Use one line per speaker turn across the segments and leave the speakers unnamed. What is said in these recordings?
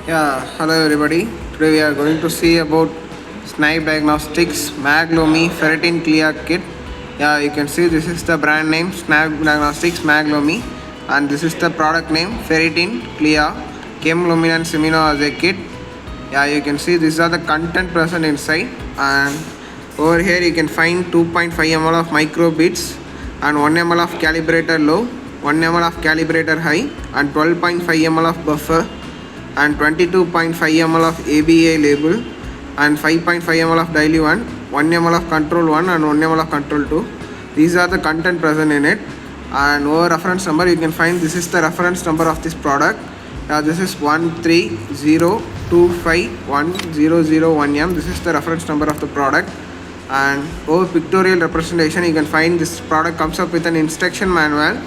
Yeah, hello everybody. Today we are going to see about Snipe Diagnostics Maglomi Ferritin Clear Kit. Yeah, you can see this is the brand name Snipe Diagnostics Maglomi, and this is the product name Ferritin Clear Chem Luminance Immunoassay Kit. Yeah, you can see these are the content present inside, and over here you can find 2.5 ml of microbeads and 1 ml of calibrator low, 1 ml of calibrator high, and 12.5 ml of buffer, and 22.5 ml of ABA label, and 5.5 ml of diluent, 1 ml of control 1 and 1 ml of control 2. These are the content present in it, and over reference number you can find this is the reference number of this product. This is 130251001M. This is the reference number of the product, and over pictorial representation you can find this product comes up with an instruction manual,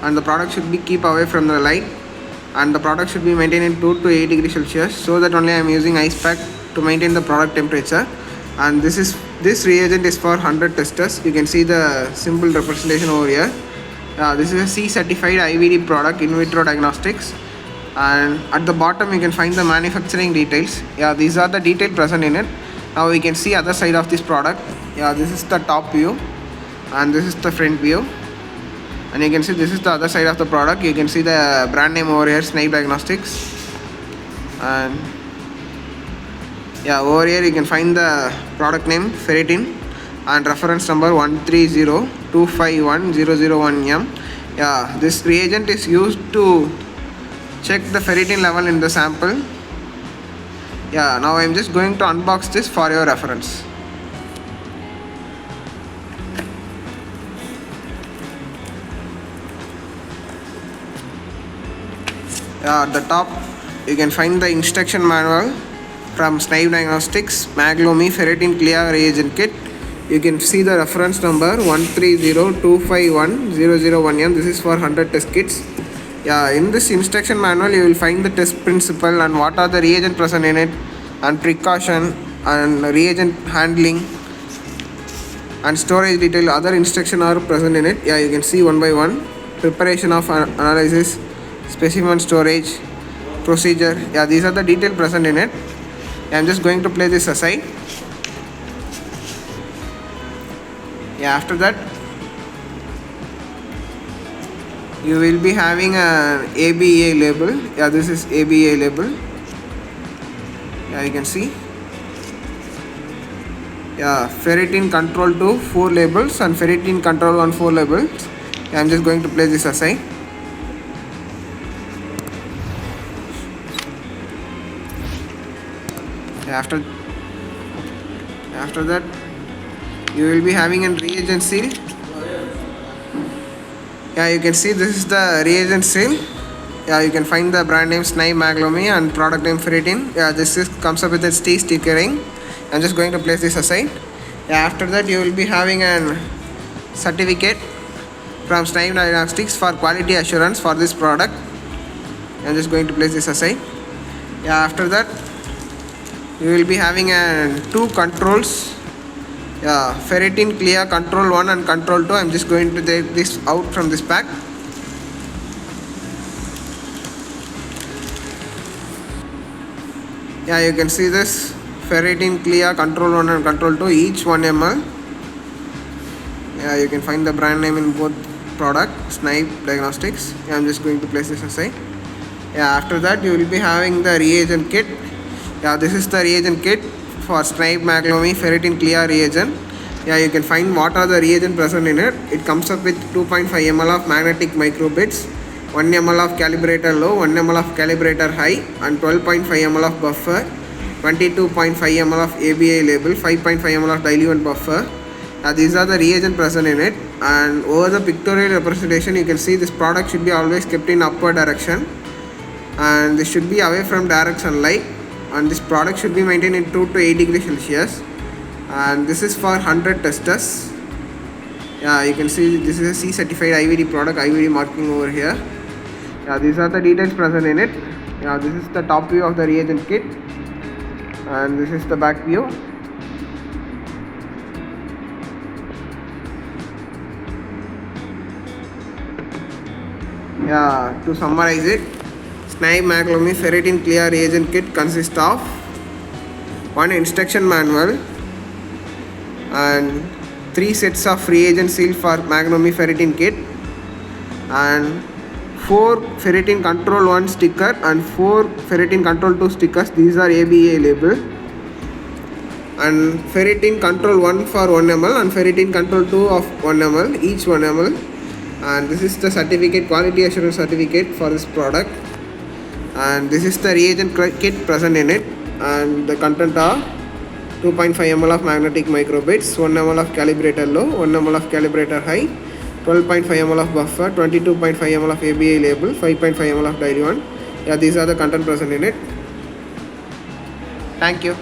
and the product should be keep away from the light, and the product should be maintained in 2 to 8 degrees Celsius. So that only I am using ice pack to maintain the product temperature. And this reagent is for 100 testers. You can see the simple representation over here. This is a C certified IVD product, in vitro diagnostics, and at the bottom you can find the manufacturing details. These are the details present in it. Now we can see other side of this product. This is the top view, and this is the front view, and you can see this is the other side of the product. You can see the brand name over here, Snipe Diagnostics, and over here you can find the product name Ferritin and reference number 130251001M. This reagent is used to check the ferritin level in the sample. Now I'm just going to unbox this for your reference. At the top you can find the instruction manual from Snipe Diagnostics Maglomi Ferritin Clear Reagent Kit. You can see the reference number 130251001M. This is for 100 test kits. In this instruction manual you will find the test principle and what are the reagent present in it, and precaution and reagent handling and storage detail. Other instructions are present in it. You can see one by one. Preparation of analysis, specimen storage, procedure. These are the details present in it. I'm just going to place this aside. After that you will be having an ABA label. This is ABA label. You can see. Ferritin control 2 4 labels and ferritin control 1 4 labels. I'm just going to place this aside. After that you will be having a reagent seal. You can see this is the reagent seal. You can find the brand name Snipe Maglomi and product name Ferritin. Comes up with a T stickering. I'm just going to place this aside. After that you will be having a certificate from Snipe Diagnostics for quality assurance for this product. I'm just going to place this aside. After that you will be having two controls. Ferritin Clear control 1 and control 2. I'm just going to take this out from this pack. You can see this Ferritin Clear control 1 and control 2, each 1 ml. You can find the brand name in both product, Snipe Diagnostics. I'm just going to place this aside. After that you will be having the reagent kit. This is the reagent kit for Snipe Maglomi Ferritin Clear reagent. You can find what are the reagent present in it. It comes up with 2.5 ml of magnetic microbeads, 1 ml of calibrator low, 1 ml of calibrator high, and 12.5 ml of buffer, 22.5 ml of ABA label, 5.5 ml of diluent buffer. These are the reagent present in it, and over the pictorial representation you can see this product should be always kept in upward direction, and this should be away from direct sunlight, and this product should be maintained in 2 to 8 degrees Celsius, and this is for 100 testers. You can see this is a C certified IVD product, IVD marking over here. These are the details present in it. This is the top view of the reagent kit, and this is the back view. To summarize it, Snipe Maglumi Ferritin Clear Reagent Kit consists of one instruction manual and 3 sets of reagent seal for Maglumi Ferritin kit and 4 Ferritin Control 1 sticker and 4 Ferritin Control 2 stickers. These are ABA label. And Ferritin Control 1 for 1 ml and Ferritin Control 2 of 1 ml, each 1 ml. And this is the certificate, quality assurance certificate for this product. And this is the reagent kit present in it, and the content are 2.5 ml of magnetic microbits, 1 ml of calibrator low, 1 ml of calibrator high, 12.5 ml of buffer, 22.5 ml of ABA label, 5.5 ml of diluent. Yeah, these are the content present in it. Thank you.